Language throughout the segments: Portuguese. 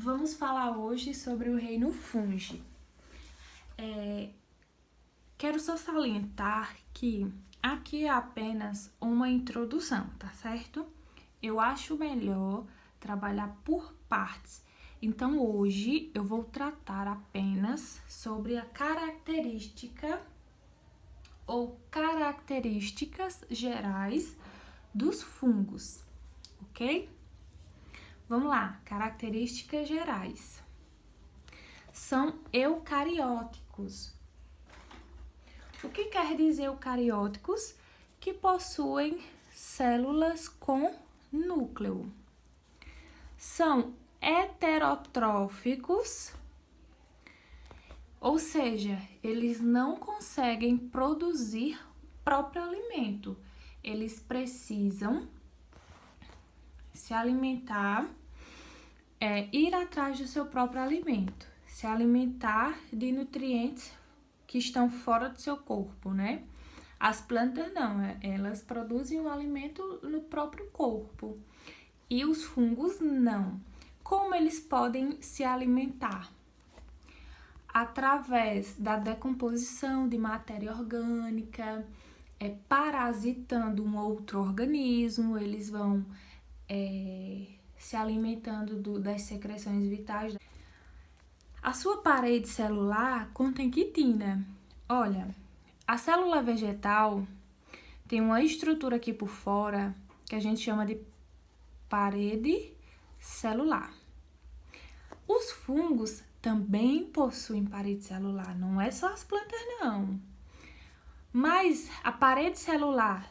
Vamos falar hoje sobre o reino fungi. Quero só salientar que aqui é apenas uma introdução, tá certo? Eu acho melhor trabalhar por partes. Então, hoje eu vou tratar apenas sobre a característica ou características gerais dos fungos, ok? Vamos lá, características gerais. São eucarióticos. O que quer dizer eucarióticos? Que possuem células com núcleo. São heterotróficos, ou seja, eles não conseguem produzir próprio alimento. Eles precisam se alimentar, ir atrás do seu próprio alimento, se alimentar de nutrientes que estão fora do seu corpo, né? As plantas não, elas produzem o alimento no próprio corpo. E os fungos não. Como eles podem se alimentar? Através da decomposição de matéria orgânica, parasitando um outro organismo, eles vão se alimentando das secreções vitais. A sua parede celular contém quitina. Olha, a célula vegetal tem uma estrutura aqui por fora que a gente chama de parede celular. Os fungos também possuem parede celular, não é só as plantas não. Mas a parede celular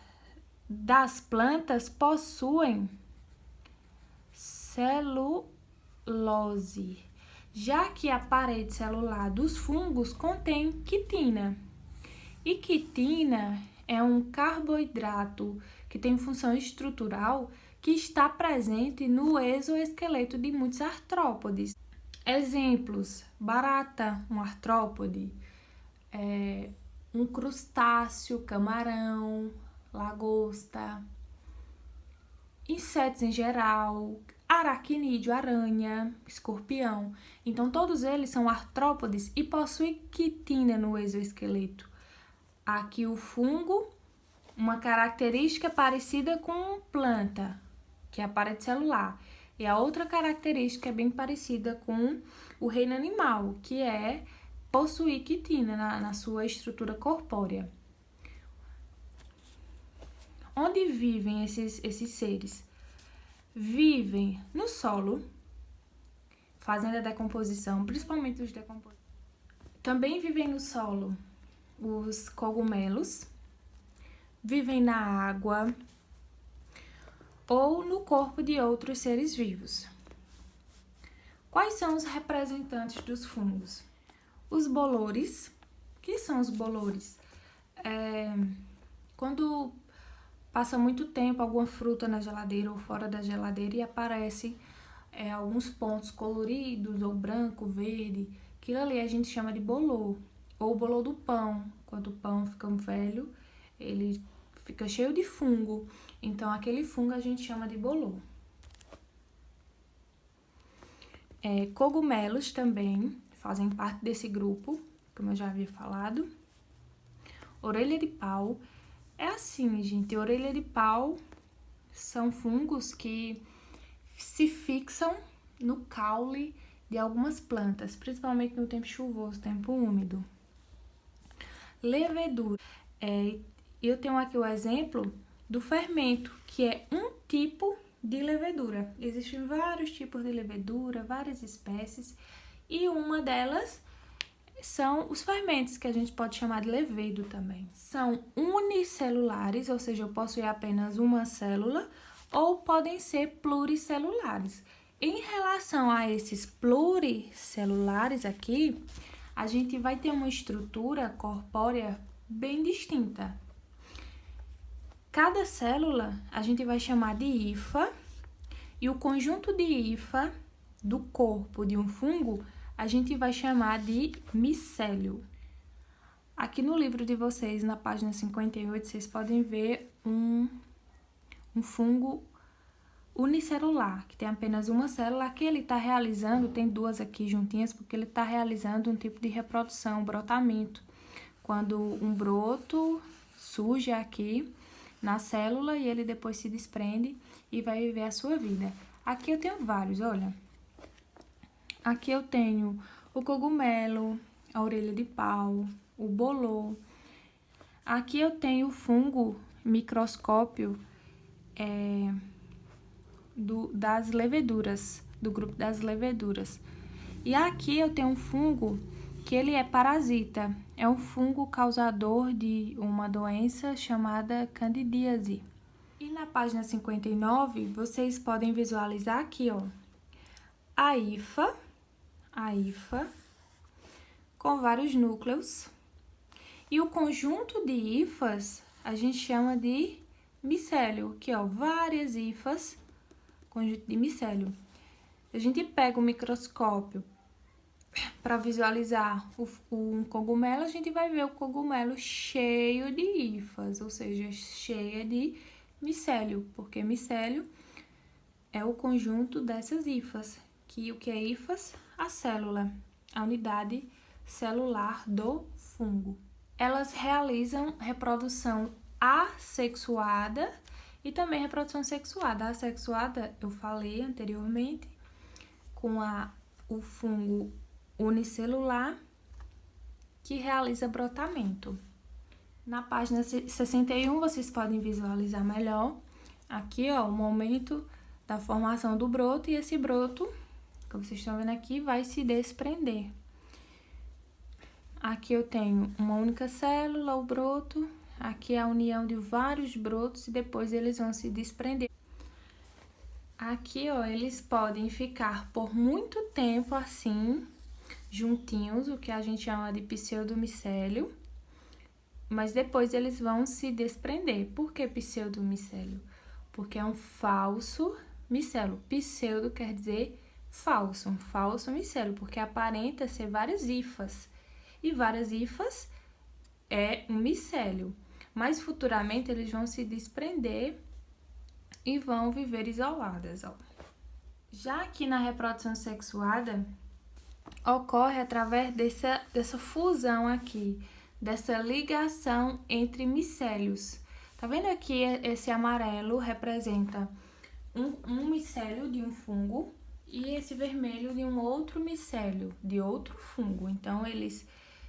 das plantas possuem celulose, já que a parede celular dos fungos contém quitina. E quitina é um carboidrato que tem função estrutural que está presente no exoesqueleto de muitos artrópodes. Exemplos: barata, um artrópode, um crustáceo, camarão, lagosta, insetos em geral, aracnídeo, aranha, escorpião. Então, todos eles são artrópodes e possuem quitina no exoesqueleto. Aqui o fungo, uma característica parecida com planta, que é a parede celular. E a outra característica é bem parecida com o reino animal, que é possuir quitina na sua estrutura corpórea. Onde vivem esses seres? Vivem no solo, fazendo a decomposição, principalmente os decompositores. Também vivem no solo os cogumelos, vivem na água ou no corpo de outros seres vivos. Quais são os representantes dos fungos? Os bolores. O que são os bolores? Quando passa muito tempo alguma fruta na geladeira ou fora da geladeira e aparece alguns pontos coloridos, ou branco, verde, aquilo ali a gente chama de bolor. Ou o bolor do pão, quando o pão fica velho, ele fica cheio de fungo, então aquele fungo a gente chama de bolor. Cogumelos também fazem parte desse grupo, como eu já havia falado. Orelha de pau. É assim, gente, orelha de pau são fungos que se fixam no caule de algumas plantas, principalmente no tempo chuvoso, tempo úmido. Levedura. Eu tenho aqui o exemplo do fermento, que é um tipo de levedura. Existem vários tipos de levedura, várias espécies, e uma delas são os fermentos, que a gente pode chamar de levedo também. São unicelulares, ou seja, eu possuo apenas uma célula, ou podem ser pluricelulares. Em relação a esses pluricelulares aqui, a gente vai ter uma estrutura corpórea bem distinta. Cada célula a gente vai chamar de hifa, e o conjunto de hifa do corpo de um fungo a gente vai chamar de micélio. Aqui no livro de vocês, na página 58, vocês podem ver um fungo unicelular, que tem apenas uma célula. Aqui ele está realizando, tem duas aqui juntinhas, porque ele está realizando um tipo de reprodução, um brotamento. Quando um broto surge aqui na célula e ele depois se desprende e vai viver a sua vida. Aqui eu tenho vários, olha. Aqui eu tenho o cogumelo, a orelha de pau, o bolor. Aqui eu tenho o fungo microscópio das leveduras, do grupo das leveduras. E aqui eu tenho um fungo que ele é parasita. É um fungo causador de uma doença chamada candidíase. E na página 59, vocês podem visualizar aqui, ó, a hifa, com vários núcleos. E o conjunto de hifas a gente chama de micélio, aqui, ó, várias hifas, conjunto de micélio. A gente pega o microscópio para visualizar um cogumelo, a gente vai ver o cogumelo cheio de hifas, ou seja, cheia de micélio, porque micélio é o conjunto dessas hifas, que o que é hifas? A célula, a unidade celular do fungo. Elas realizam reprodução assexuada e também reprodução sexuada. A assexuada, eu falei anteriormente, com o fungo unicelular, que realiza brotamento. Na página 61, vocês podem visualizar melhor. Aqui, ó, o momento da formação do broto, e esse broto, como vocês estão vendo aqui, vai se desprender. Aqui eu tenho uma única célula, o broto. Aqui é a união de vários brotos e depois eles vão se desprender. Aqui, ó, eles podem ficar por muito tempo assim, juntinhos, o que a gente chama de pseudomicélio, mas depois eles vão se desprender. Por que pseudomicélio? Porque é um falso micélio. Pseudo quer dizer falso, um falso micélio, porque aparenta ser várias hifas. E várias hifas é um micélio. Mas futuramente eles vão se desprender e vão viver isoladas, ó. Já aqui na reprodução sexuada, ocorre através dessa fusão aqui, dessa ligação entre micélios. Tá vendo aqui? Esse amarelo representa um micélio de um fungo e esse vermelho de um outro micélio, de outro fungo. Então, eles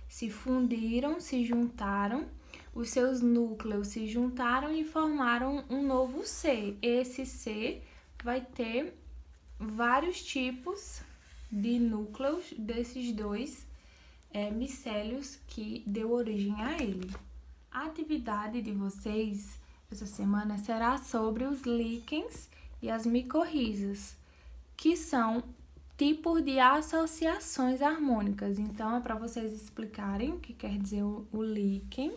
se fundiram, se juntaram, os seus núcleos se juntaram e formaram um novo C. Esse C vai ter vários tipos de núcleos desses dois micélios que deu origem a ele. A atividade de vocês essa semana será sobre os líquens e as micorrizas, que são tipos de associações harmônicas. Então, é para vocês explicarem o que quer dizer o líquen.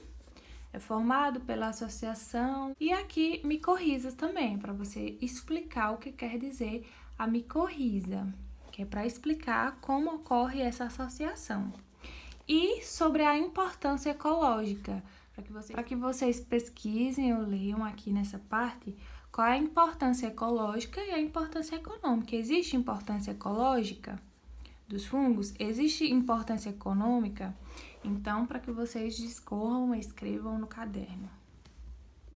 É formado pela associação. E aqui, micorrizas também, é para você explicar o que quer dizer a micorriza, que é para explicar como ocorre essa associação. E sobre a importância ecológica, para que vocês pesquisem ou leiam aqui nessa parte qual é a importância ecológica e a importância econômica. Existe importância ecológica dos fungos? Existe importância econômica? Então, para que vocês discorram e escrevam no caderno.